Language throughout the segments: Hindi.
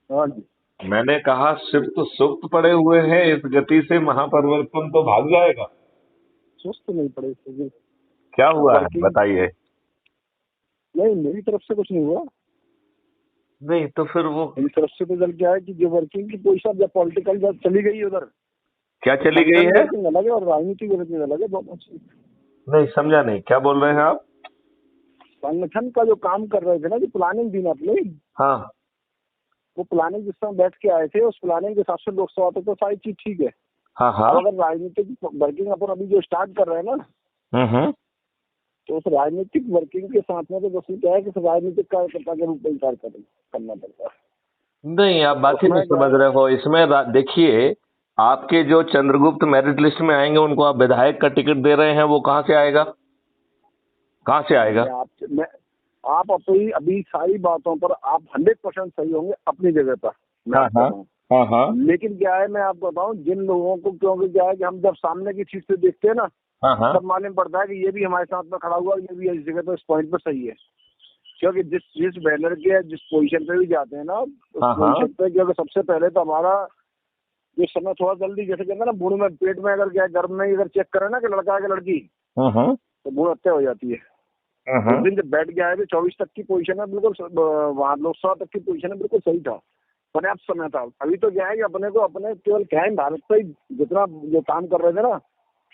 हाँ जी। मैंने कहा सिर्फ सुक्त पड़े हुए हैं, इस गति से महापरिवर्तन तो भाग जाएगा। सुस्त नहीं पड़े थे। क्या हुआ है वर्किंग। बताइए। नहीं, मेरी तरफ से कुछ नहीं हुआ। नहीं तो फिर वो मेरी तरफ से तो जल क्या है कि जो वर्किंग की पोजीशन जब पॉलिटिकल जब चली गई उधर, क्या तो चली गई फंक्शन है? वर्किंग अलग है और राजनीतिक वर्किंग अलग है दोनों चीज। नहीं समझा, नहीं क्या बोल रहे हैं आप? संगठन का जो काम कर रहे थे ना, जो प्लानिंग थी ना अपनी, हाँ वो प्लानिंग जिस समय बैठ के आए थे, उस प्लानिंग के हिसाब से लोकसभा तक तो सारी चीज ठीक है। हाँ अब हाँ। अगर राजनीतिक वर्किंग अपन अभी जो स्टार्ट कर रहे हैं ना, हम्म। तो उस राजनीतिक वर्किंग के साथ में तो बस ये क्या है कि उस राजनीतिक कार्यकर्ता के रूप में कार्य करना पड़ता है। नहीं आप बात ही नहीं उसमें क्या समझ है। रहे हो इसमें। देखिए, आपके जो चंद्रगुप्त मेरिट लिस्ट में आएंगे उनको आप विधायक का टिकट दे रहे हैं, वो कहाँ से आएगा? कहाँ से आएगा? मैं आप अपनी अभी सारी बातों पर आप 100% सही होंगे अपनी जगह पर, मैं हाँ आपको हाँ। बताऊं। हाँ हाँ। लेकिन क्या है, मैं आपको बताऊं, जिन लोगों को, क्योंकि क्या है कि हम जब सामने की चीज से देखते हैं ना, हाँ हाँ। तब मालूम पड़ता है कि ये भी हमारे साथ में खड़ा हुआ, ये भी इस जगह पर इस पॉइंट पर सही है। क्योंकि जिस जिस बैनर के जिस पोजीशन पे भी जाते हैं ना, उस हाँ हाँ। पोजीशन पे क्योंकि सबसे पहले तो हमारा जो समय थोड़ा जल्दी, जैसे कहते हैं ना, भूण में पेट में अगर क्या गर्भ में अगर चेक करें ना कि लड़का है कि लड़की, हम्म। तो भ्रूण हत्या हो जाती है। उस हम्म। दिन जब बैठ गया है तो 24 तक की पोजीशन है बिल्कुल, वहाँ लोकसभा तक की पोजीशन है बिल्कुल सही था, पर्याप्त समय था। अभी तो क्या है कि अपने को अपने केवल क्या है, भारत से ही जितना जो काम कर रहे थे ना,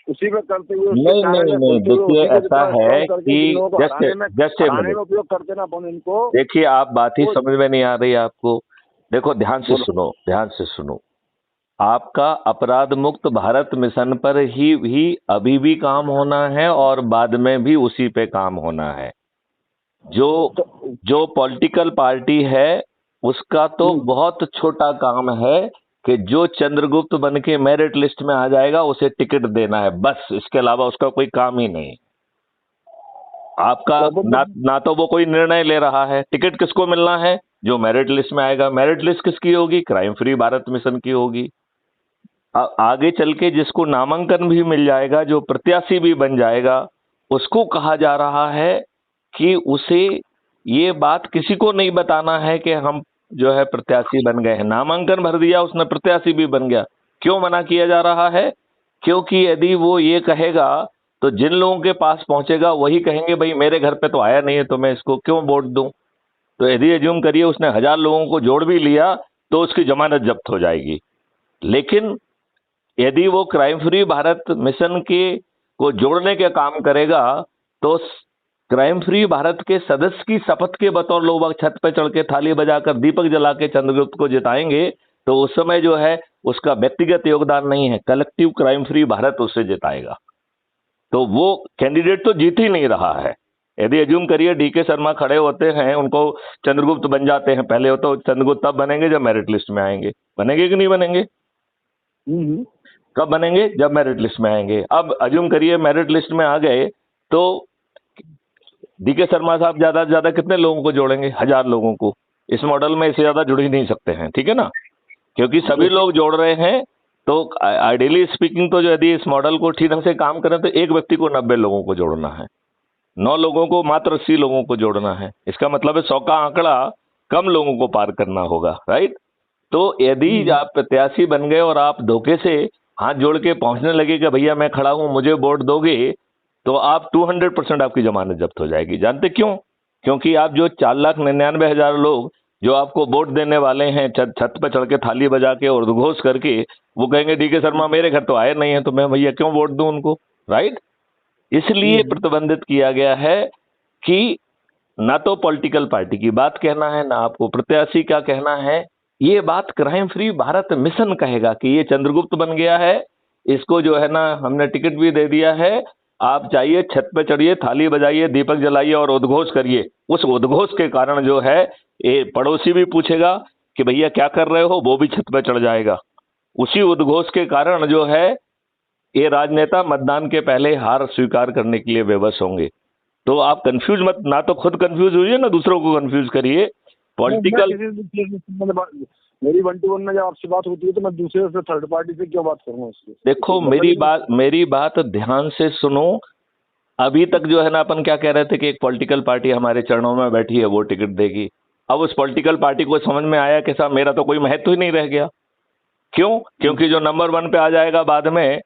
उसी में करते हुए, उसके नहीं नहीं चैनल नहीं, खोलते हुए, देखिए उसी को ऐसा जितना है स्ट्रॉन्ग करके जिन कि लोगों को जस्ट जस्ट ए हराने मिनट। में उपयोग करते ना अपन इनको। देखिए आप बात ही वो समझ में नहीं आ रही आपको। देखो ध्यान से बोलो। सुनो, ध्यान से सुनो। आपका अपराध मुक्त भारत मिशन पर ही भी अभी भी काम होना है और बाद में भी उसी पे काम होना है। जो तो जो पॉलिटिकल पार्टी है उसका तो बहुत छोटा काम है कि जो चंद्रगुप्त बन के मेरिट लिस्ट में आ जाएगा उसे टिकट देना है, बस। इसके अलावा उसका कोई काम ही नहीं। आपका तो अपन ना ना तो वो कोई निर्णय ले रहा है। टिकट किसको मिलना है? जो मेरिट लिस्ट में आएगा। मेरिट लिस्ट किसकी होगी? क्राइम फ्री भारत मिशन की होगी। आगे चल के जिसको नामांकन भी मिल जाएगा, जो प्रत्याशी भी बन जाएगा, उसको कहा जा रहा है कि उसे ये बात किसी को नहीं बताना है कि हम जो है प्रत्याशी बन गए हैं। नामांकन भर दिया उसने, प्रत्याशी भी बन गया। क्यों मना किया जा रहा है? क्योंकि यदि वो ये कहेगा तो जिन लोगों के पास पहुंचेगा वही कहेंगे भाई मेरे घर पे तो आया नहीं है तो मैं इसको क्यों वोट दूं। तो यदि एज्यूम करिए उसने 1,000 लोगों को जोड़ भी लिया तो उसकी जमानत जब्त हो जाएगी। लेकिन यदि वो क्राइम फ्री भारत मिशन के को जोड़ने के काम करेगा तो क्राइम फ्री भारत के सदस्य की शपथ के बतौर लोग छत पे चढ़ के थाली बजाकर दीपक जला के चंद्रगुप्त को जिताएंगे, तो उस समय जो है उसका व्यक्तिगत योगदान नहीं है, कलेक्टिव क्राइम फ्री भारत उससे जिताएगा। तो वो कैंडिडेट तो जीत ही नहीं रहा है। यदि एज्यूम करिए डीके शर्मा खड़े होते हैं, उनको चंद्रगुप्त बन जाते हैं, पहले हो तो चंद्रगुप्त तब बनेंगे जब मेरिट लिस्ट में आएंगे। बनेंगे कि नहीं बनेंगे? कब बनेंगे? जब मेरिट लिस्ट में आएंगे। अब अज्यूम करिए मेरिट लिस्ट में आ गए तो डीके शर्मा साहब ज्यादा से ज्यादा कितने लोगों को जोड़ेंगे? 1,000 लोगों को। इस मॉडल में इससे ज्यादा जुड़ ही नहीं सकते हैं, ठीक है ना? क्योंकि सभी लोग जोड़ रहे हैं। तो आइडियली स्पीकिंग तो जो यदि इस मॉडल को ठीक ढंग से काम करें तो एक व्यक्ति को 90 लोगों को जोड़ना है, 9 लोगों को मात्र 80 लोगों को जोड़ना है। इसका मतलब है 100 का आंकड़ा कम लोगों को पार करना होगा, राइट? तो यदि आप प्रत्याशी बन गए और आप धोखे से हाथ जोड़ के पहुंचने लगे कि भैया मैं खड़ा हूं मुझे वोट दोगे, तो आप 200% आपकी जमानत जब्त हो जाएगी। जानते क्यों? क्योंकि आप जो 4,99,000 लोग जो आपको वोट देने वाले हैं, छत छत पे चढ़ के थाली बजा के और उद्घोष करके, वो कहेंगे डीके शर्मा मेरे घर तो आए नहीं है तो मैं भैया क्यों वोट दूं उनको, राइट? इसलिए प्रतिबंधित किया गया है कि ना तो पॉलिटिकल पार्टी की बात कहना है, ना आपको प्रत्याशी का कहना है। ये बात क्राइम फ्री भारत मिशन कहेगा कि ये चंद्रगुप्त बन गया है, इसको जो है ना हमने टिकट भी दे दिया है। आप जाइए छत पे चढ़िए, थाली बजाइए, दीपक जलाइए और उद्घोष करिए। उस उद्घोष के कारण जो है ये पड़ोसी भी पूछेगा कि भैया क्या कर रहे हो, वो भी छत पे चढ़ जाएगा। उसी उद्घोष के कारण जो है ये राजनेता मतदान के पहले हार स्वीकार करने के लिए विवश होंगे। तो आप कंफ्यूज मत, ना तो खुद कंफ्यूज हुई ना दूसरों को कंफ्यूज करिए। मैं पॉलिटिकल। किसी भी चीज में मेरी 1-to-1 में जब आपसे बात होती है तो मैं दूसरे से, थर्ड पार्टी से क्यों बात करूंगा उसकी, देखो तो बताइए ना। मेरी बात ध्यान से सुनो। अभी तक जो है ना अपन क्या कह रहे थे कि एक पॉलिटिकल पार्टी हमारे चरणों में बैठी है वो टिकट देगी। अब उस पॉलिटिकल पार्टी को समझ में आया कि साहब मेरा तो कोई महत्व ही नहीं रह गया। क्यों? क्योंकि जो नंबर 1 पे आ जाएगा बाद में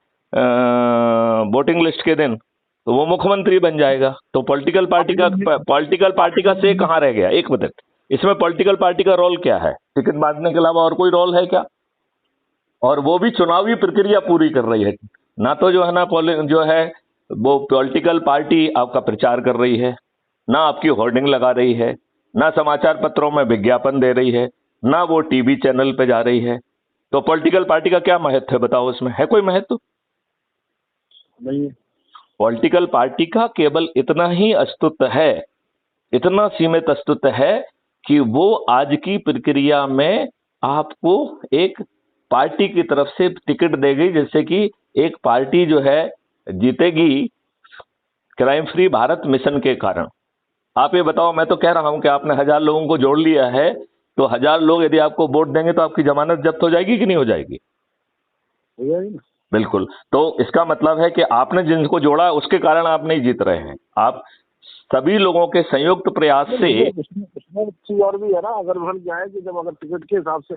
वोटिंग लिस्ट के दिन, तो वो मुख्यमंत्री बन जाएगा। तो पॉलिटिकल पार्टी का से कहाँ रह गया? एक मिनट, इसमें पॉलिटिकल पार्टी का रोल क्या है? टिकट बांटने के अलावा और कोई रोल है क्या? और वो भी चुनावी प्रक्रिया पूरी कर रही है ना, तो जो है ना जो है वो पॉलिटिकल पार्टी आपका प्रचार कर रही है, ना आपकी होर्डिंग लगा रही है, ना समाचार पत्रों में विज्ञापन दे रही है, ना वो टीवी चैनल पे जा रही है। तो पॉलिटिकल पार्टी का क्या महत्व है बताओ? उसमें है कोई महत्व? नहीं। पॉलिटिकल पार्टी का केवल इतना ही अस्तित्व है, इतना सीमित अस्तित्व है कि वो आज की प्रक्रिया में आपको एक पार्टी की तरफ से टिकट देगी, जैसे कि एक पार्टी जो है जीतेगी क्राइम फ्री भारत मिशन के कारण। आप ये बताओ, मैं तो कह रहा हूं कि आपने 1000 लोगों को जोड़ लिया है, तो 1000 लोग यदि आपको वोट देंगे तो आपकी जमानत जब्त हो जाएगी कि नहीं हो जाएगी? हो जाएगी ना। बिल्कुल। तो इसका मतलब है कि आपने जिनको जोड़ा उसके कारण आप नहीं जीत रहे हैं, आप सभी लोगों के संयुक्त प्रयास से। उसमें एक चीज और भी है ना, अगर भर क्या है कि जब अगर टिकट के हिसाब से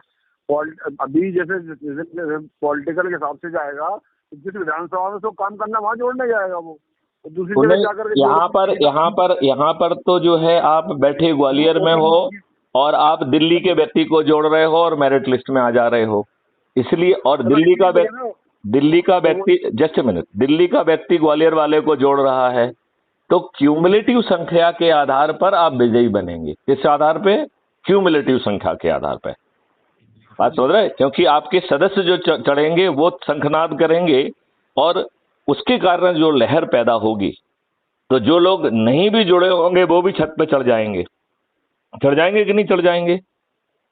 अभी जैसे पॉलिटिकल के हिसाब से जाएगा, तो जिस विधानसभा में उसको काम करना वहाँ जोड़ने जाएगा वो, तो दूसरी जगह जाकर यहाँ पर तो जो है आप बैठे ग्वालियर में हो और आप दिल्ली के व्यक्ति को जोड़ रहे हो और मेरिट लिस्ट में आ जा रहे हो, इसलिए। और दिल्ली का व्यक्ति जस्ट ए मिनट, दिल्ली का व्यक्ति ग्वालियर वाले को जोड़ रहा है, तो क्यूमुलेटिव संख्या के आधार पर आप विजयी बनेंगे। किस आधार पे? क्यूमुलेटिव संख्या के आधार पे। बात समझ रहे? क्योंकि आपके सदस्य जो चढ़ेंगे वो शंखनाद करेंगे और उसके कारण जो लहर पैदा होगी, तो जो लोग नहीं भी जुड़े होंगे वो भी छत पे चढ़ जाएंगे। चढ़ जाएंगे कि नहीं चढ़ जाएंगे?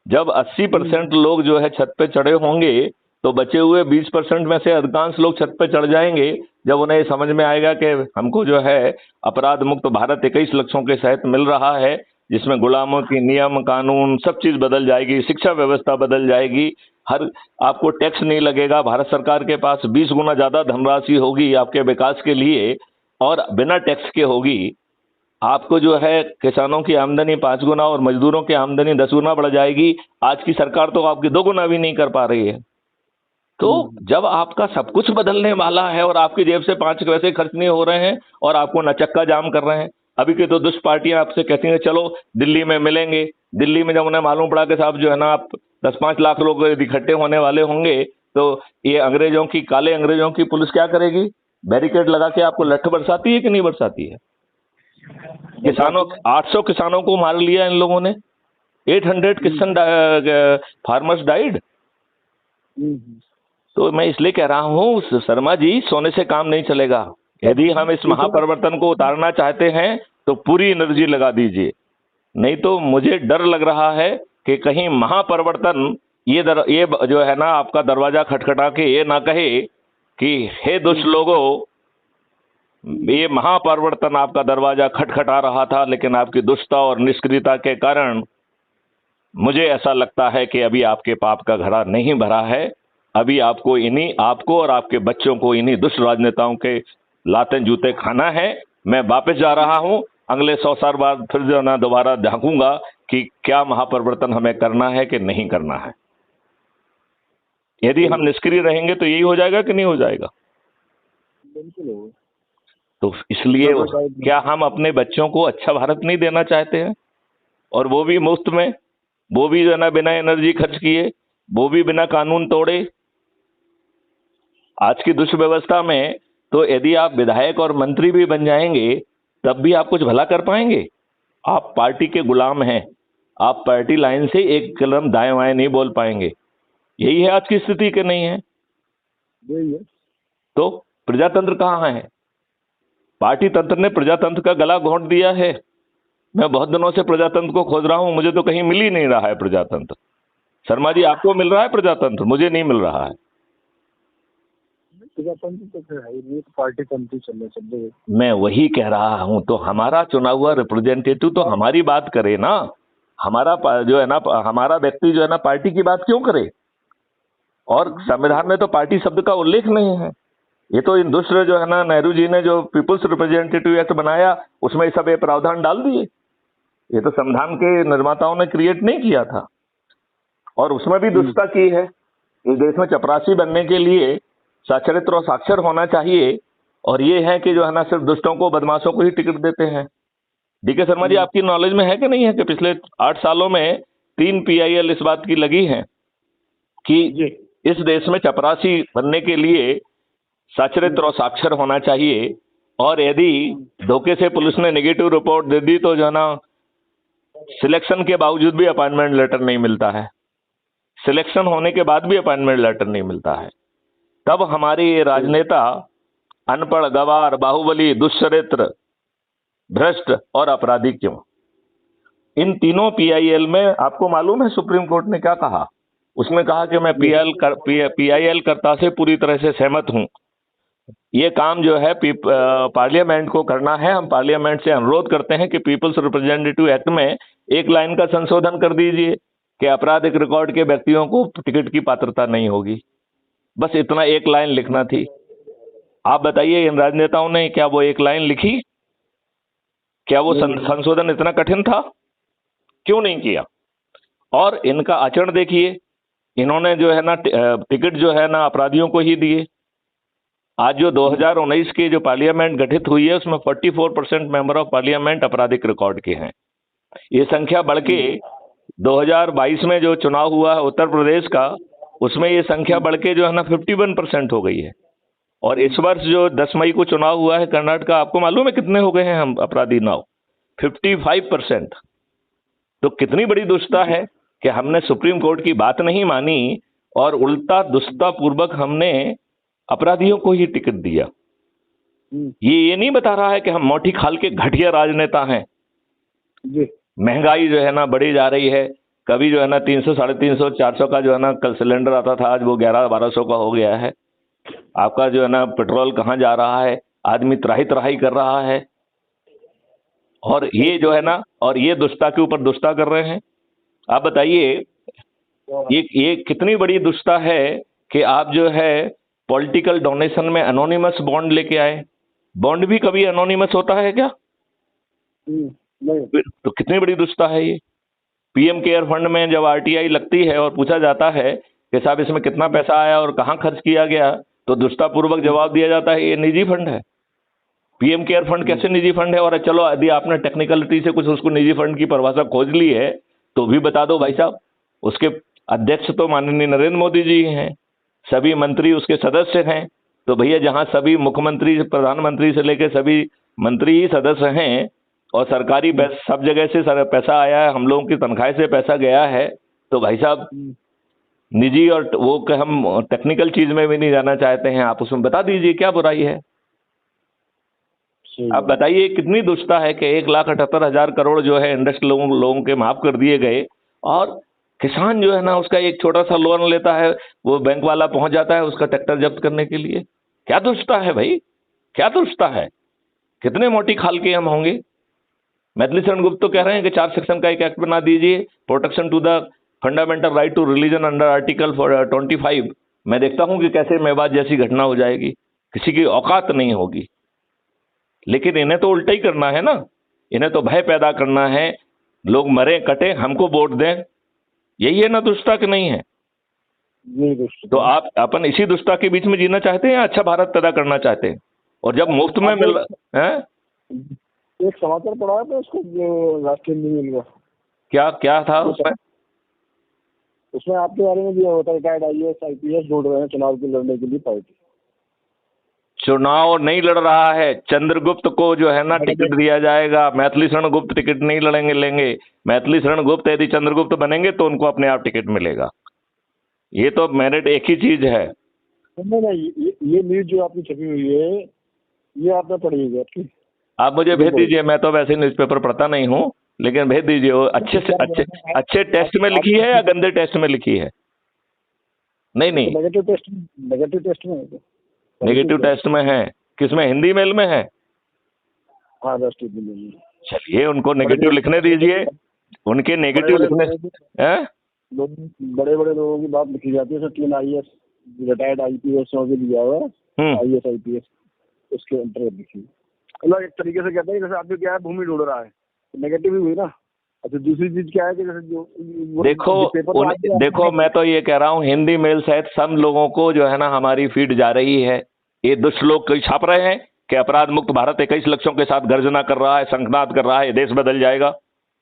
जब 80% लोग जो है छत पे चढ़े होंगे, तो बचे हुए 20% में से अधिकांश लोग छत पे चढ़ जाएंगे। जब उन्हें समझ में आएगा कि हमको जो है अपराध मुक्त भारत 21 लक्ष्यों के तहत मिल रहा है, जिसमें गुलामों की नियम कानून सब चीज बदल जाएगी, शिक्षा व्यवस्था बदल जाएगी, हर आपको टैक्स नहीं लगेगा, भारत सरकार के पास 20 गुना ज्यादा धनराशि होगी आपके विकास के लिए और बिना टैक्स के होगी। आपको जो है किसानों की आमदनी 5 गुना और मजदूरों की आमदनी 10 गुना बढ़ जाएगी। आज की सरकार तो आपकी 2 गुना भी नहीं कर पा रही है। तो जब आपका सब कुछ बदलने वाला है और आपकी जेब से 5 पैसे खर्च नहीं हो रहे हैं और आपको नचक्का जाम कर रहे हैं, अभी के तो दुष्ट पार्टियां आपसे कहती हैं चलो दिल्ली में मिलेंगे। दिल्ली में जब उन्हें मालूम पड़ा कि साहब जो है ना आप 10-5 लाख लोग इकट्ठे होने वाले होंगे, तो ये अंग्रेजों की, काले अंग्रेजों की पुलिस क्या करेगी? बैरिकेड लगा के आपको लठ बरसाती है कि नहीं बरसाती है? 800 किसानों को मार लिया इन लोगों ने, 800 किसान फार्मर्स डाइड। तो मैं इसलिए कह रहा हूं शर्मा जी, सोने से काम नहीं चलेगा। यदि हम इस महापरिवर्तन को उतारना चाहते हैं तो पूरी एनर्जी लगा दीजिए, नहीं तो मुझे डर लग रहा है कि कहीं महापरिवर्तन ये जो है ना आपका दरवाजा खटखटा के ये ना कहे कि हे दुष्ट लोगों, ये महापरिवर्तन आपका दरवाजा खटखटा रहा था, लेकिन आपकी दुष्टता और निष्क्रियता के कारण मुझे ऐसा लगता है कि अभी आपके पाप का घड़ा नहीं भरा है। अभी आपको और आपके बच्चों को इन्हीं दुष्ट राजनेताओं के लाते जूते खाना है। मैं वापस जा रहा हूं, अगले 100 साल बाद फिर जो ना दोबारा झांकूंगा कि क्या महापरिवर्तन हमें करना है कि नहीं करना है। यदि हम निष्क्रिय रहेंगे तो यही हो जाएगा कि नहीं हो जाएगा? बिल्कुल। तो इसलिए क्या हम अपने बच्चों को अच्छा भारत नहीं देना चाहते हैं? और वो भी मुफ्त में, वो भी जो है ना बिना एनर्जी खर्च किए, वो भी बिना कानून तोड़े। आज की दुष्ट व्यवस्था में तो यदि आप विधायक और मंत्री भी बन जाएंगे तब भी आप कुछ भला कर पाएंगे? आप पार्टी के गुलाम हैं, आप पार्टी लाइन से एक कदम दाएं बाएं नहीं बोल पाएंगे। यही है आज की स्थिति कि नहीं है? यही है। तो प्रजातंत्र कहाँ है? पार्टी तंत्र ने प्रजातंत्र का गला घोंट दिया है। मैं बहुत दिनों से प्रजातंत्र को खोज रहा हूं, मुझे तो कहीं मिल ही नहीं रहा है प्रजातंत्र। शर्मा जी, आपको मिल रहा है प्रजातंत्र? मुझे नहीं मिल रहा है। प्रजातंत्र तो है ही, पार्टी तंत्र चल रहा सब जगह। मैं वही कह रहा हूं, तो हमारा चुना हुआ रिप्रेजेंटेटिव तो हमारी बात करे ना। हमारा जो है ना, हमारा व्यक्ति जो है ना पार्टी की बात क्यों करे? और संविधान में तो पार्टी शब्द का उल्लेख नहीं है। ये तो इन दूसरे जो है ना नेहरू जी ने जो पीपुल्स रिप्रेजेंटेटिव एक्ट बनाया उसमें सब ये प्रावधान डाल दिए। ये तो संविधान के निर्माताओं ने क्रिएट नहीं किया था, और उसमें भी दुष्टता की है। इस देश में चपरासी बनने के लिए साक्षरित और साक्षर होना चाहिए, और ये है कि जो है ना सिर्फ दुष्टों को, बदमाशों को ही टिकट देते हैं। डीके शर्मा जी, आपकी नॉलेज में है कि नहीं है कि पिछले 8 सालों में 3 PIL इस बात की लगी है कि इस देश में चपरासी बनने के लिए साक्षरित और साक्षर होना चाहिए, और यदि धोखे से पुलिस ने नेगेटिव रिपोर्ट दे दी तो जो है ना सिलेक्शन के बावजूद भी अपॉइंटमेंट लेटर नहीं मिलता है, सिलेक्शन होने के बाद भी अपॉइंटमेंट लेटर नहीं मिलता है। तब हमारे ये राजनेता अनपढ़, गवार, बाहुबली, दुष्चरित्र, भ्रष्ट और अपराधी क्यों? इन तीनों PIL में आपको मालूम है सुप्रीम कोर्ट ने क्या कहा? उसने कहा कि मैं PIL कर्ता से पूरी तरह से सहमत हूं। ये काम जो है पार्लियामेंट को करना है। हम पार्लियामेंट से अनुरोध करते हैं कि पीपल्स रिप्रेजेंटेटिव एक्ट में एक लाइन का संशोधन कर दीजिए कि आपराधिक रिकॉर्ड के व्यक्तियों को टिकट की पात्रता नहीं होगी। बस इतना एक लाइन लिखना थी। आप बताइए, इन राजनेताओं ने क्या वो एक लाइन लिखी? क्या वो संशोधन इतना कठिन था? क्यों नहीं किया? और इनका आचरण देखिए, इन्होंने जो है ना टिकट जो है ना अपराधियों को ही दिए। आज जो 2019 की जो पार्लियामेंट गठित हुई है उसमें 44% मेंबर ऑफ पार्लियामेंट आपराधिक रिकॉर्ड के हैं। ये संख्या बढ़ के 2022 में जो चुनाव हुआ है उत्तर प्रदेश का, उसमें ये संख्या बढ़ के जो है ना 51% हो गई है। और इस वर्ष जो 10 मई को चुनाव हुआ है कर्नाटक का, आपको मालूम है कितने हो गए हैं हम अपराधी नाव? 55%। तो कितनी बड़ी दुष्टता है कि हमने सुप्रीम कोर्ट की बात नहीं मानी और उल्टा दुष्टता पूर्वक हमने अपराधियों को ही टिकट दिया। ये नहीं बता रहा है कि हम मोटी खाल के घटिया राजनेता हैं। महंगाई जो है ना बढ़ी जा रही है। कभी जो है ना 300, 350, 400 का जो है ना कल सिलेंडर आता था, आज वो 1100-1200 का हो गया है। आपका जो है ना पेट्रोल कहाँ जा रहा है? आदमी त्राही त्राही कर रहा है। और ये जो है ना, और ये दुष्टता के ऊपर दुष्टता कर रहे हैं। आप बताइए, ये कितनी बड़ी दुष्टता है कि आप जो है पॉलिटिकल डोनेशन में एनोनिमस बॉन्ड लेके आए। बॉन्ड भी कभी एनोनिमस होता है क्या? नहीं। तो कितनी बड़ी दुष्टता है ये। PM केयर फंड में जब RTI लगती है और पूछा जाता है कि साहब इसमें कितना पैसा आया और कहाँ खर्च किया गया, तो दुष्टता पूर्वक जवाब दिया जाता है ये निजी फंड है। PM केयर फंड कैसे निजी फंड है? और चलो यदि आपने टेक्निकलिटी से कुछ उसको निजी फंड की परिभाषा खोज ली है तो भी बता दो भाई साहब। उसके अध्यक्ष तो माननीय नरेंद्र मोदी जी हैं, सभी मंत्री उसके सदस्य हैं। तो भैया जहां सभी मुख्यमंत्री, प्रधानमंत्री से लेकर सभी मंत्री ही सदस्य हैं और सरकारी सब जगह से पैसा आया है, हम लोगों की तनख्वाह से पैसा गया है, तो भाई साहब निजी और वो हम टेक्निकल चीज में भी नहीं जाना चाहते हैं। आप उसमें बता दीजिए क्या बुराई है। आप बताइए कितनी दुष्टता है कि 1,78,000 करोड़ जो है इंडस्ट लोगों के माफ कर दिए गए, और किसान जो है ना उसका एक छोटा सा लोन लेता है, वो बैंक वाला पहुंच जाता है उसका ट्रैक्टर जब्त करने के लिए। क्या दुष्टता है भाई, क्या दुष्टता है? कितने मोटी खाल के हम होंगे। मैथिली शरण गुप्त तो कह रहे हैं कि 4 सेक्शन का एक एक्ट बना दीजिए, protection to the fundamental right to religion under article 25। मैं देखता हूं कि कैसे मेवात जैसी घटना हो जाएगी, किसी की औकात नहीं होगी। लेकिन इन्हें तो उल्टा ही करना है ना, इन्हें तो भय पैदा करना है, लोग मरे कटे हमको वोट दें। यही है ना दुष्टता कि नहीं है? तो आप अपन इसी दुष्टता के बीच में जीना चाहते हैं या अच्छा भारत पैदा करना चाहते हैं? और जब मुफ्त में मिल रहा है, एक समाचार पढ़ा था उसको जो राष्ट्रीय नहीं मिल रहा, क्या था उसमें आपके बारे में दिया होता है रिटायर्ड IAS IPS ढूंढ रहे हैं चुनाव के लड़ने के लिए पार्टी। चुनाव नहीं लड़ रहा है, चंद्रगुप्त को जो है ना टिकट दिया जाएगा। मैथिली शरण गुप्त टिकट नहीं लेंगे। मैथिली शरण गुप्त यदि चंद्रगुप्त बनेंगे तो उनको अपने आप टिकट मिलेगा। ये तो मेरिट एक ही चीज है। नहीं, ये न्यूज जो आपकी छपी हुई है ये आपने पढ़ी है आपकी? आप मुझे भेज दीजिए, मैं तो वैसे न्यूज़पेपर पढ़ता नहीं हूँ, लेकिन भेज दीजिए। वो अच्छे से अच्छे टेस्ट में लिखी है या गंदे टेस्ट में लिखी है? नहीं, नेगेटिव टेस्ट में है। नेगेटिव टेस्ट में है। किसमें? हिंदी मेल में है? हाँ, राष्ट्रीय में। चलिए उनको नेगेटिव लिखने दीजिए, उनके नेगेटिव लिखने हैं। बड़े बड़े लोगों की बात लिखी जाती है। 3 IAS रिटायर्ड IPS के दिया हुआ है, IAS IPS उसके अंतर्गत लिखी। मतलब एक तरीके से कहते हैं जैसे आपने क्या है भूमि ढूंढ रहा है, नेगेटिव ही हुई ना। अच्छा, दूसरी चीज क्या है कि जैसे जो देखो देखो, मैं तो ये कह रहा हूँ हिंदी मेल सहित सब लोगों को जो है ना हमारी फीड जा रही है। ये दुष्ट लोग कई छाप रहे हैं कि अपराध मुक्त भारत 21 लक्षों के साथ गर्जना कर रहा है, शंखनाद कर रहा है, ये देश बदल जाएगा।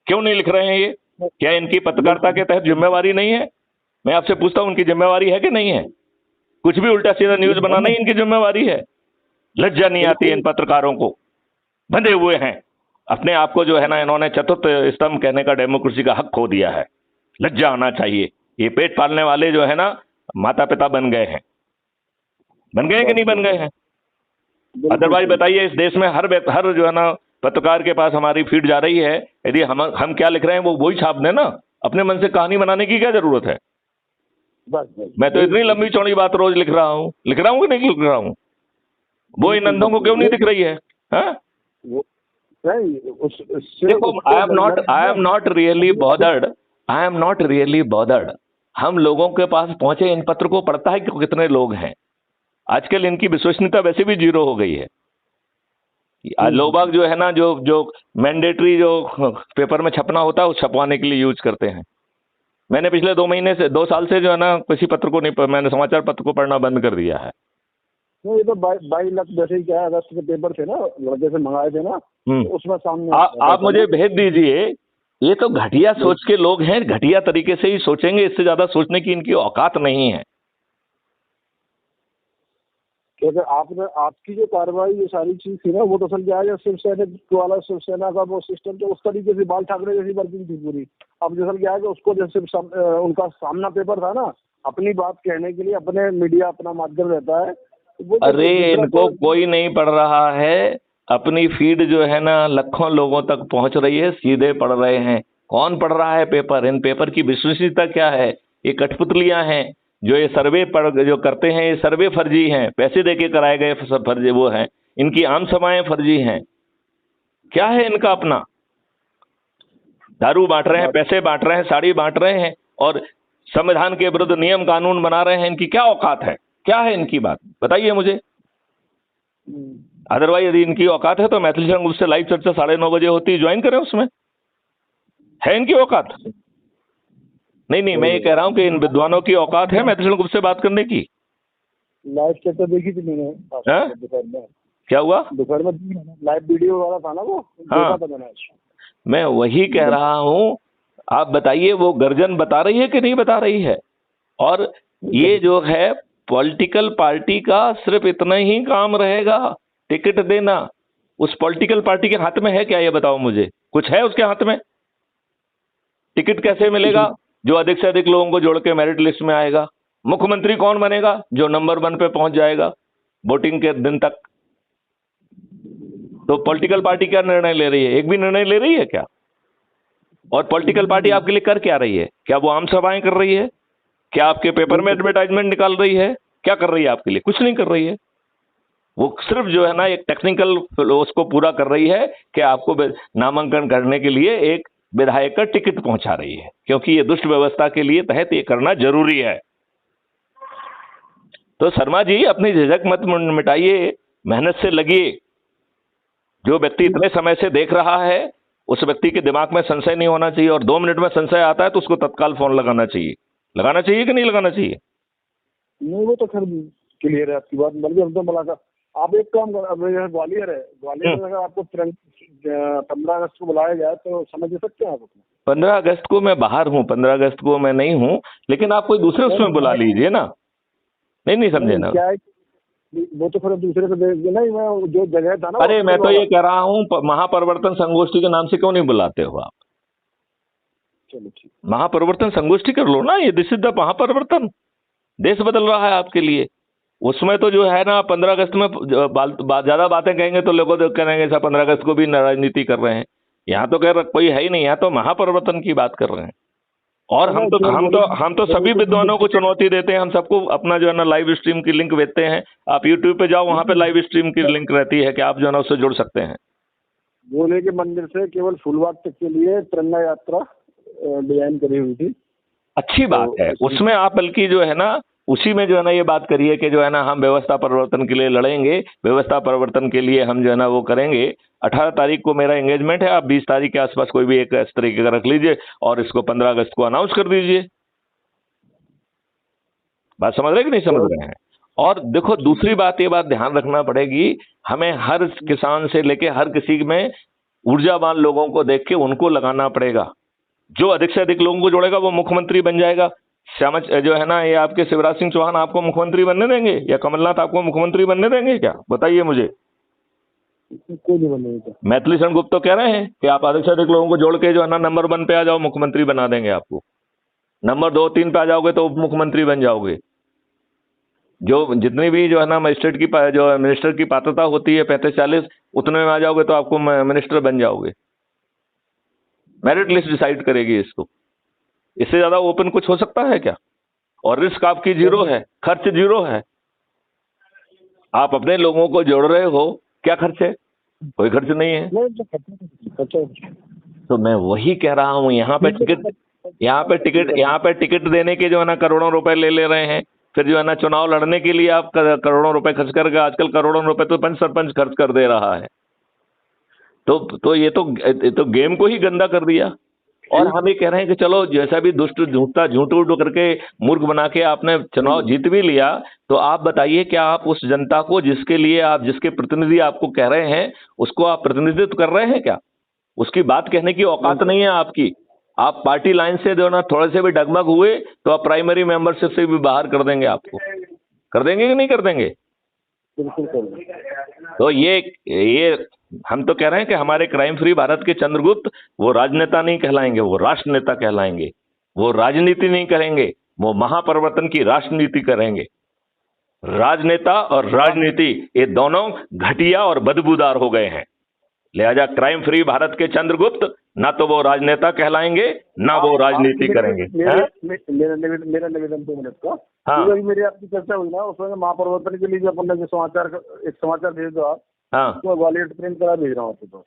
क्यों नहीं लिख रहे हैं ये? क्या इनकी पत्रकारिता के तहत जिम्मेवारी नहीं है? मैं आपसे पूछता हूं, उनकी जिम्मेवारी है कि नहीं है? कुछ भी उल्टा सीधा न्यूज बनाना ही इनकी जिम्मेवारी है। लज्जा नहीं आती इन पत्रकारों को? बंधे हुए हैं अपने आप को, जो है ना इन्होंने चतुर्थ स्तंभ कहने का डेमोक्रेसी का हक खो दिया है। लज्जा आना चाहिए। ये पेट पालने वाले जो है ना माता पिता बन गए हैं। बन गए कि नहीं बन गए हैं? अदरवाइज बताइए, इस देश में हर जो है ना पत्रकार के पास हमारी फीड जा रही है, यदि हम क्या लिख रहे हैं वो वही छाप दें ना। अपने मन से कहानी बनाने की क्या जरूरत है? मैं तो इतनी लंबी चौड़ी बात रोज लिख रहा हूं कि नहीं लिख रहा हूं? वो इन अंधों को क्यों नहीं दिख रही है? हाँ, देखो, I am not really bothered. हम लोगों के पास पहुंचे, इन पत्र को पढ़ता है कि कितने लोग हैं। आजकल इनकी विश्वसनीयता वैसे भी जीरो हो गई है। लोग बाग जो है ना, जो मैंडेटरी जो पेपर में छपना होता है, उस छपवाने के लिए यूज करते हैं। मैंने पिछले 2 साल से जो है ना किसी पत्र को नहीं, मैंने समाचार पत्र को पढ़ना बंद कर दिया है। ये तो 22 लाख जैसे ही क्या है, अगस्त के पेपर थे ना, लड़के से मंगाए थे ना, तो उसमें सामने आप मुझे भेज दीजिए। ये तो घटिया सोच के लोग हैं, घटिया तरीके से ही सोचेंगे, इससे ज्यादा सोचने की इनकी औकात नहीं है। क्योंकि आपकी जो कार्रवाई, ये सारी चीज थी ना, वो तो असल क्या है, शिवसेना वाला, शिवसेना का वो सिस्टम तो उस तरीके से बाल ठाकरे जैसी वर्किंग थी पूरी। अब जैसे क्या है कि उसको जैसे उनका सामना पेपर था ना, अपनी बात कहने के लिए अपने मीडिया अपना माध्यम रहता है। अरे इनको कोई नहीं पढ़ रहा है। अपनी फीड जो है ना लाखों लोगों तक पहुंच रही है, सीधे पढ़ रहे हैं। कौन पढ़ रहा है पेपर? इन पेपर की विश्वसनीयता क्या है? ये कठपुतलियां हैं। जो ये सर्वे जो करते हैं, ये सर्वे फर्जी हैं, पैसे देके कराए गए फर्जी वो हैं। इनकी आम सभाएं फर्जी हैं। क्या है इनका अपना? दारू बांट रहे हैं, पैसे बांट रहे हैं, साड़ी बांट रहे हैं, और संविधान के विरुद्ध नियम कानून बना रहे हैं। इनकी क्या औकात है? क्या है इनकी बात? बताइए मुझे। अदरवाइज यदि इनकी औकात है तो मैथिली शरण ग्रुप से लाइव चर्चा 9:30 बजे होती है, ज्वाइन करें उसमें। है इनकी औकात? नहीं, मैं ये कह रहा हूं कि इन विद्वानों की औकात है मैथिली शरण ग्रुप से बात करने की। लाइव चर्चा देखी थी मैंने दोपहर में। क्या हुआ? दोपहर में लाइव वीडियो वाला था ना वो। हाँ, मैं वही कह रहा हूं। आप बताइए, वो गर्जन बता रही है कि नहीं बता रही है? और ये जो है पॉलिटिकल पार्टी का सिर्फ इतना ही काम रहेगा, टिकट देना। उस पॉलिटिकल पार्टी के हाथ में है क्या, ये बताओ मुझे। कुछ है उसके हाथ में? टिकट कैसे मिलेगा? जो अधिक से अधिक लोगों को जोड़ के मेरिट लिस्ट में आएगा। मुख्यमंत्री कौन बनेगा? जो नंबर 1 पे पहुंच जाएगा वोटिंग के दिन तक। तो पॉलिटिकल पार्टी क्या निर्णय ले रही है? एक भी निर्णय ले रही है क्या? और पॉलिटिकल पार्टी आपके लिए कर क्या रही है? क्या वो आम सभाएं कर रही है? क्या आपके पेपर में एडवर्टाइजमेंट निकाल रही है? क्या कर रही है आपके लिए? कुछ नहीं कर रही है। वो सिर्फ जो है ना एक टेक्निकल उसको पूरा कर रही है कि आपको नामांकन करने के लिए एक विधायक का टिकट पहुंचा रही है, क्योंकि ये दुष्ट व्यवस्था के लिए तहत ये करना जरूरी है। तो शर्मा जी, अपनी झिझक मत मिटाइए, मेहनत से लगिए। जो व्यक्ति इतने समय से देख रहा है, उस व्यक्ति के दिमाग में संशय नहीं होना चाहिए, और 2 मिनट में संशय आता है तो उसको तत्काल फोन लगाना चाहिए। लगाना चाहिए कि नहीं लगाना चाहिए? नहीं, वो तो खैर क्लियर है आपकी बात। बल्कि हम तो मुलाकात, आप एक काम कर, ग्वालियर है, ग्वालियर में अगर आपको 15 अगस्त को बुलाया जाए तो समझ सकते हैं आप अपना। 15 अगस्त को मैं बाहर हूँ, 15 अगस्त को मैं नहीं हूँ, लेकिन आप कोई दूसरे उसमें बुला लीजिए ना। नहीं समझे ना? क्या है, वो तो फिर दूसरे पे भेज देना। मैं जो जगह था ना, अरे मैं तो ये कह रहा हूँ, महापरिवर्तन संगोष्ठी के नाम से क्यों नहीं बुलाते हो आप? चलो ठीक, महापरिवर्तन संगोष्ठी कर लो ना। ये दिस इज द महापरिवर्तन। देश बदल रहा है आपके लिए। उसमें तो जो है ना 15 अगस्त में ज्यादा बातें कहेंगे तो लोगों को कहेंगे सब 15 अगस्त को भी राजनीति कर रहे हैं। यहाँ तो कह रहे कोई है ही नहीं, यहाँ तो महापरिवर्तन की बात कर रहे हैं। और हम तो सभी विद्वानों को चुनौती देते हैं। हम सबको अपना जो है ना लाइव स्ट्रीम की लिंक भेजते हैं। आप यूट्यूब पे जाओ, वहाँ पे लाइव स्ट्रीम की लिंक रहती है कि आप जो है ना उससे जुड़ सकते हैं। भोले के मंदिर से केवल फूलबाग तक के लिए तिरंगा यात्रा डिजाइन करी हुई थी। अच्छी बात है। उसमें आप बल्कि जो है ना उसी में जो है ना ये बात करिए कि जो है ना हम व्यवस्था परिवर्तन के लिए लड़ेंगे, व्यवस्था परिवर्तन के लिए हम जो है ना वो करेंगे। 18 तारीख को मेरा एंगेजमेंट है, आप 20 तारीख के आसपास कोई भी एक इस तरीके का रख लीजिए और इसको 15 अगस्त को अनाउंस कर दीजिए। बात समझ रहे कि नहीं समझ रहे हैं? और देखो दूसरी बात, ये बात ध्यान रखना पड़ेगी, हमें हर किसान से लेके हर किसी में ऊर्जावान लोगों को देख के उनको लगाना पड़ेगा। जो अधिक से अधिक लोगों को जोड़ेगा वो मुख्यमंत्री बन जाएगा। श्याम जो है ना, ये आपके शिवराज सिंह चौहान आपको मुख्यमंत्री बनने देंगे या कमलनाथ आपको मुख्यमंत्री बनने देंगे क्या? बताइए मुझे। कोई नहीं बनने देगा। मैथिली शरण गुप्ता तो कह रहे हैं कि आप अधिक से अधिक लोगों को जोड़ के जो है ना नंबर 1 पे आ जाओ, मुख्यमंत्री बना देंगे आपको। नंबर 2, 3 पे आ जाओगे तो उप मुख्यमंत्री बन जाओगे। जो जितनी भी जो है ना मजिस्ट्रेट की जो मिनिस्टर की पात्रता होती है 35-40, उतने में आ जाओगे तो आपको मिनिस्टर बन जाओगे। मेरिट लिस्ट डिसाइड करेगी इसको। इससे ज्यादा ओपन कुछ हो सकता है क्या? और रिस्क आपकी जीरो है, खर्च जीरो है। आप अपने लोगों को जोड़ रहे हो, क्या खर्च है? कोई खर्च नहीं है। तो मैं वही कह रहा हूं, यहाँ पे टिकट देने के जो है ना करोड़ों रुपए ले रहे हैं, फिर जो है ना चुनाव लड़ने के लिए आप करोड़ों रुपए खर्च करके, आजकल करोड़ों रुपए तो पंच सरपंच खर्च कर दे रहा है। तो ये तो गेम को ही गंदा कर दिया। और हम ये कह रहे हैं कि चलो जैसा भी दुष्ट झूठ उठ करके मूर्ख बना के आपने चुनाव जीत भी लिया, तो आप बताइए क्या आप उस जनता को जिसके लिए आप, जिसके प्रतिनिधि आपको कह रहे हैं, उसको आप प्रतिनिधित्व कर रहे हैं क्या? उसकी बात कहने की औकात नहीं है आपकी। आप पार्टी लाइन से जो ना थोड़े से भी डगमग हुए तो आप प्राइमरी मेंबरशिप से भी बाहर कर देंगे। आपको कर देंगे कि नहीं कर देंगे? बिल्कुल कर देंगे। तो ये हम तो कह रहे हैं कि हमारे क्राइम फ्री भारत के चंद्रगुप्त वो राजनेता नहीं कहलाएंगे, वो राष्ट्र नेता कहलाएंगे। वो राजनीति नहीं करेंगे, वो महापरिवर्तन की राजनीति करेंगे। राजनेता और राजनीति ये दोनों घटिया और बदबूदार हो गए हैं। लिहाजा क्राइम फ्री भारत के चंद्रगुप्त ना तो वो राजनेता कहलाएंगे ना वो राजनीति करेंगे। मेरा निवेदन 2 मिनट का। हाँ, अभी मेरी आपकी चर्चा हुई ना, उसमें महापरिवर्तन के लिए जो अपन ने जो एक समाचार भेज दो आप। हाँ, तो ग्वालियर प्रिंट करा भेज रहा हूँ आपको। तो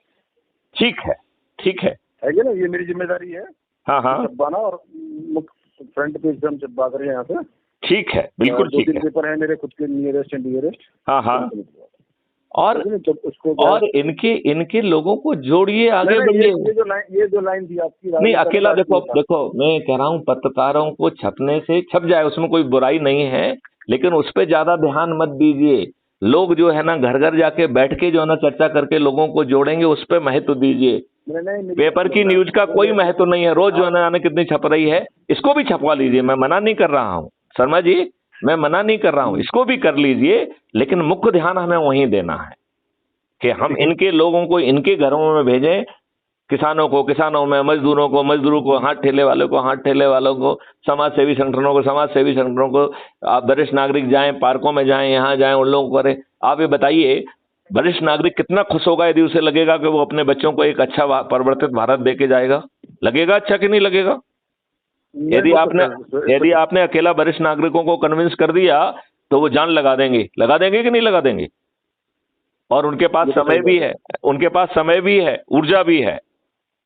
ठीक है, ठीक है क्या ना, ये मेरी जिम्मेदारी है। हाँ हाँ, छपवाना और फ्रंट पेज पे हम छपवा करें यहाँ से। ठीक है, बिल्कुल ठीक है। पेपर है मेरे खुद के नियरेस्ट एंड डियरेस्ट। हाँ हाँ, और इनके लोगों को जोड़िए, आगे बढ़िए। ये जो लाइन थी आपकी, नहीं अकेला देखो मैं कह रहा हूँ पत्रकारों को छपने से छप जाए, उसमें कोई बुराई नहीं है, लेकिन उस पर ज्यादा ध्यान मत दीजिए। लोग जो है ना घर घर जाके बैठ के जो है ना चर्चा करके लोगों को जोड़ेंगे, उस पर महत्व दीजिए। पेपर की न्यूज का कोई महत्व नहीं है। रोज जो है ना कितनी छप रही है, इसको भी छपवा लीजिए। मैं मना नहीं कर रहा हूँ शर्मा जी, मैं मना नहीं कर रहा हूँ, इसको भी कर लीजिए, लेकिन मुख्य ध्यान हमें वहीं देना है कि हम इनके लोगों को इनके घरों में भेजें। किसानों को किसानों में, मजदूरों को, हाथ ठेले वालों को हाथ ठेले वालों को, समाज सेवी संगठनों को। आप वरिष्ठ नागरिक जाएं, पार्कों में जाएं, यहाँ जाएं, उन लोगों को करें। आप ये बताइए वरिष्ठ नागरिक कितना खुश होगा यदि उसे लगेगा कि वो अपने बच्चों को एक अच्छा परिवर्तित भारत दे के जाएगा? लगेगा अच्छा कि नहीं लगेगा? यदि आपने अकेला वरिष्ठ नागरिकों को कन्विंस कर दिया तो वो जान लगा देंगे कि नहीं लगा देंगे? और उनके पास समय भी है, ऊर्जा भी है,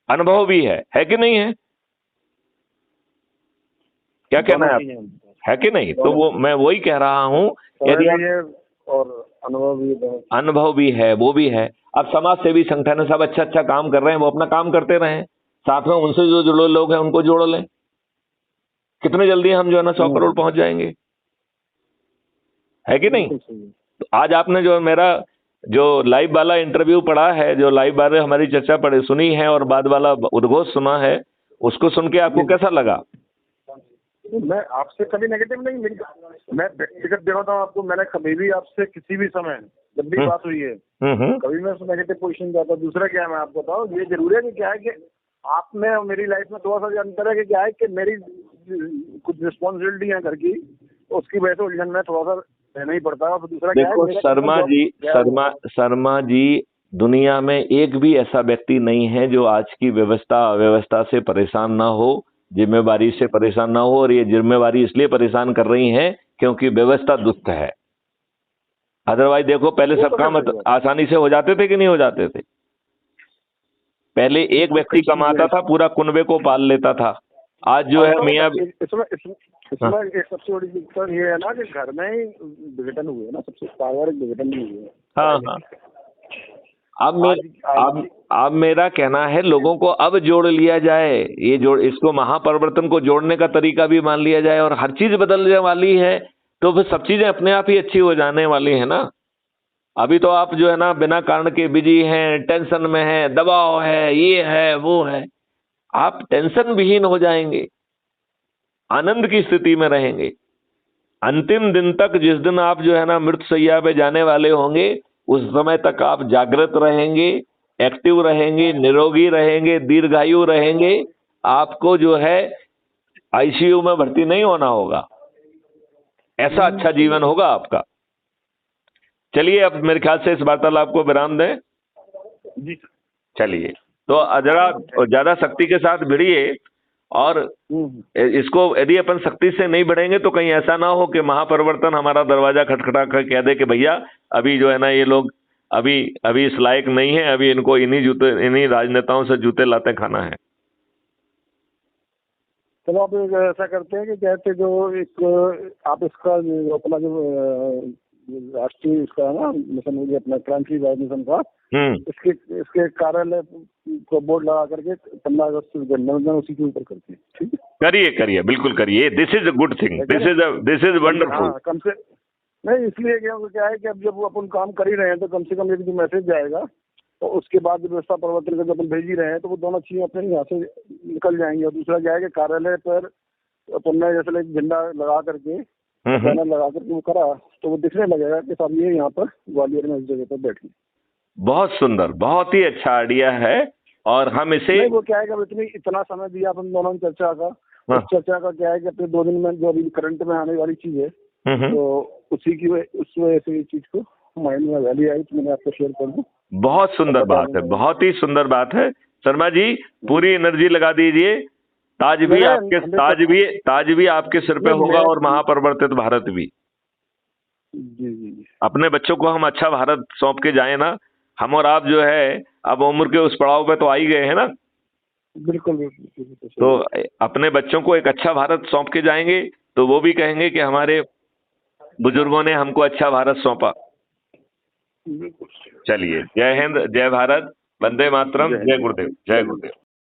अनुभव भी है कि नहीं है? क्या कहना है आप, है कि नहीं? तो वो मैं वही कह रहा हूं, यदि और अनुभव भी है, वो भी है। अब समाज सेवी संगठन सब अच्छा काम कर रहे हैं, वो अपना काम करते रहें, साथ में उनसे जो जुड़े लोग हैं उनको जोड़ लें। कितने जल्दी हम जो है ना 100 करोड़ पहुंच जाएंगे, है कि नहीं? तो आज आपने जो मेरा जो लाइव वाला इंटरव्यू पढ़ा है, जो लाइव वाले हमारी चर्चा सुनी है और बाद वाला उद्घोष सुना है, उसको सुन के आपको कैसा लगा? मैं आपसे कभी नेगेटिव नहीं, मैं व्यक्तिगत देता हूँ आपको। मैंने कभी भी आपसे किसी भी समय जब भी बात हुई है, कभी मैं नेगेटिव पोजीशन जाता। दूसरा क्या है, मैं आपको बताऊँ, ये जरूरी है कि क्या है कि आप में और मेरी लाइफ में थोड़ा सा अंतर है कि क्या है कि मेरी कुछ रिस्पॉन्सिबिलिटी है घर की, तो उसकी वजह से उलझन में थोड़ा सा रहना ही पड़ता है। और दूसरा देखो शर्मा जी, दुनिया में एक भी ऐसा व्यक्ति नहीं है जो आज की अव्यवस्था से परेशान ना हो, जिम्मेवारी से परेशान ना हो। और ये जिम्मेवारी इसलिए परेशान कर रही है क्योंकि व्यवस्था दुष्ट है। अदरवाइज देखो पहले सब काम आसानी से हो जाते थे कि नहीं हो जाते थे? पहले एक व्यक्ति कमाता था, पूरा कुनबे को पाल लेता था। आज जो है मियाँ इसमें एक सबसे बड़ी दिक्कत ये है ना कि घर में ही विघटन हुए ना, सबसे पारिवारिक विघटन भी हुए। हाँ, अब अब मेरा कहना है लोगों को अब जोड़ लिया जाए, ये जोड़, इसको महापरिवर्तन को जोड़ने का तरीका भी मान लिया जाए, और हर चीज बदलने वाली है तो फिर सब चीजें अपने आप ही अच्छी हो जाने वाली है ना। अभी तो आप जो है ना बिना कारण के बिजी हैं, टेंशन में हैं, दबाव है, ये है वो है। आप टेंशन विहीन हो जाएंगे, आनंद की स्थिति में रहेंगे। अंतिम दिन तक, जिस दिन आप जो है ना मृत्यु शैया पे जाने वाले होंगे, उस समय तक आप जागृत रहेंगे, एक्टिव रहेंगे, निरोगी रहेंगे, दीर्घायु रहेंगे। आपको जो है आईसीयू में भर्ती नहीं होना होगा। ऐसा अच्छा जीवन होगा आपका। चलिए, अब मेरे ख्याल से इस वार्तालाप को विराम दें। जी चलिए, तो जरा ज्यादा शक्ति के साथ भिड़िए, और इसको यदि अपन शक्ति से नहीं बढ़ेंगे तो कहीं ऐसा ना हो कि महापरिवर्तन हमारा दरवाजा खटखटा कर कह दे कि भैया अभी जो है ना ये लोग अभी अभी इस लायक नहीं है, अभी इनको इन्हीं राजनेताओं से जूते लाते खाना है। चलो आप ऐसा करते हैं कि कहते जो एक आप इसका जो अपना जो राष्ट्रीय इसका है ना मिशन, मुझे अपना क्रांति मिशन का, इसके कार्यालय को बोर्ड लगा करके 15 अगस्त जनगणना उसी के ऊपर करते हैं। ठीक है, करिए बिल्कुल करिए। This is a good thing, this is wonderful. कम से नहीं, इसलिए क्या है कि अब जब अपन काम कर ही रहे हैं तो कम से कम एक जो मैसेज जाएगा तो उसके बाद व्यवस्था परिवर्तन का जब अपन भेज ही रहे हैं तो वो दोनों चीजें अपने यहाँ से निकल जाएंगी। और दूसरा क्या है कि कार्यालय पर अपन ने जैसे एक झंडा लगा करके, बैनर लगा करके वो करा तो वो दिखने लगेगा कि साहब ये यहाँ पर ग्वालियर में इस जगह पर बैठे। बहुत सुंदर, बहुत ही अच्छा आइडिया है। और हम इसे वो क्या है कि इतना समय दिया अपन दोनों चर्चा का, उस चर्चा का क्या है कि अपने 2 दिन में जो अभी करंट में आने वाली चीज है तो उसी की उस वजह से इस चीज को माइंड में वैल्यू आई तो मैंने आपको शेयर कर दूं। बहुत सुंदर बात है, बहुत ही सुंदर बात है। शर्मा जी, पूरी एनर्जी लगा दीजिए। ताज भी आपके सिर पे होगा और महापरिवर्तित भारत भी। जी। अपने बच्चों को हम अच्छा भारत सौंप के जाए ना। हम और आप जो है अब उम्र के उस पड़ाव पे तो आ ही गए हैं ना। बिल्कुल। तो अपने बच्चों को एक अच्छा भारत सौंप के जाएंगे तो वो भी कहेंगे कि हमारे बुजुर्गों ने हमको अच्छा भारत सौंपा। चलिए, जय हिंद, जय भारत, वंदे मातरम, जय गुरुदेव, जय गुरुदेव।